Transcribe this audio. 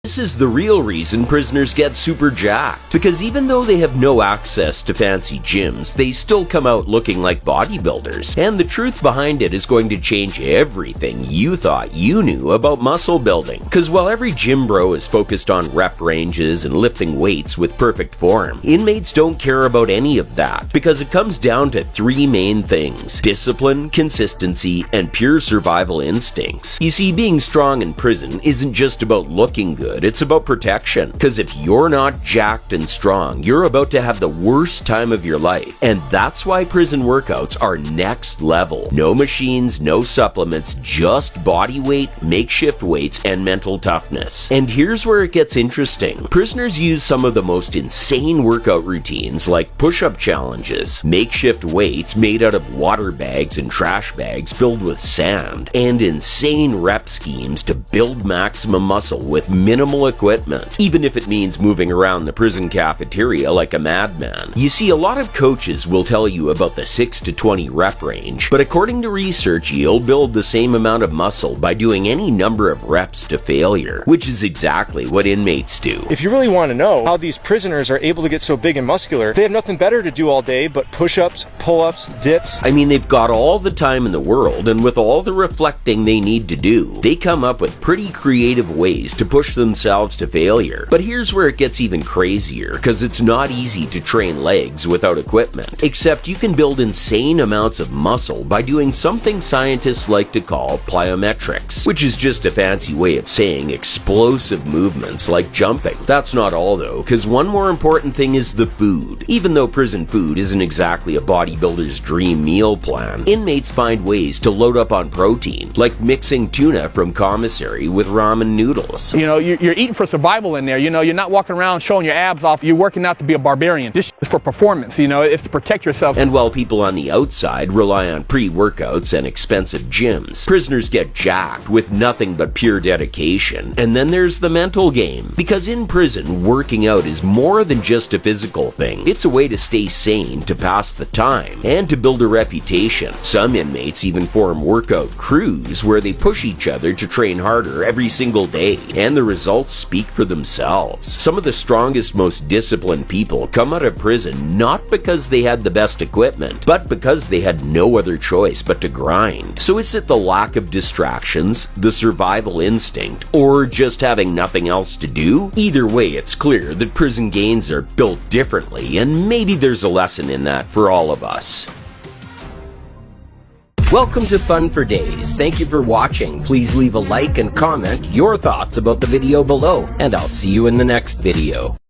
This is the real reason prisoners get super jacked, because even though they have no access to fancy gyms, they still come out looking like bodybuilders. And the truth behind it is going to change everything you thought you knew about muscle building. Because while every gym bro is focused on rep ranges and lifting weights with perfect form, inmates don't care about any of that, because it comes down to three main things: discipline, consistency, and pure survival instincts. You see, being strong in prison isn't just about looking good, it's about protection. Because if you're not jacked and strong, you're about to have the worst time of your life. And that's why prison workouts are next level. No machines, no supplements, just body weight, makeshift weights, and mental toughness. And here's where it gets interesting. Prisoners use some of the most insane workout routines, like push-up challenges, makeshift weights made out of water bags and trash bags filled with sand, and insane rep schemes to build maximum muscle with minimal equipment, even if it means moving around the prison cafeteria like a madman. You see, a lot of coaches will tell you about the 6 to 20 rep range, but according to research, you'll build the same amount of muscle by doing any number of reps to failure, which is exactly what inmates do. If you really want to know how these prisoners are able to get so big and muscular, they have nothing better to do all day but push-ups, pull-ups, dips. I mean, they've got all the time in the world, and with all the reflecting they need to do, they come up with pretty creative ways to push themselves to failure. But here's where it gets even crazier, because it's not easy to train legs without equipment. Except you can build insane amounts of muscle by doing something scientists like to call plyometrics, which is just a fancy way of saying explosive movements like jumping. That's not all though, because one more important thing is the food. Even though prison food isn't exactly a bodybuilder's dream meal plan, inmates find ways to load up on protein, like mixing tuna from commissary with ramen noodles. You know, you're eating for survival in there. You know, you're not walking around showing your abs off. You're working out to be a barbarian. This is for performance, you know, it's to protect yourself. And while people on the outside rely on pre-workouts and expensive gyms, prisoners get jacked with nothing but pure dedication. And then there's the mental game. Because in prison, working out is more than just a physical thing. It's a way to stay sane, to pass the time, and to build a reputation. Some inmates even form workout crews where they push each other to train harder every single day. And the results speak for themselves. Some of the strongest, most disciplined people come out of prison not because they had the best equipment, but because they had no other choice but to grind. So is it the lack of distractions, the survival instinct, or just having nothing else to do? Either way, it's clear that prison gains are built differently, and maybe there's a lesson in that for all of us. Welcome to Fun for Days. Thank you for watching. Please leave a like and comment your thoughts about the video below, and I'll see you in the next video.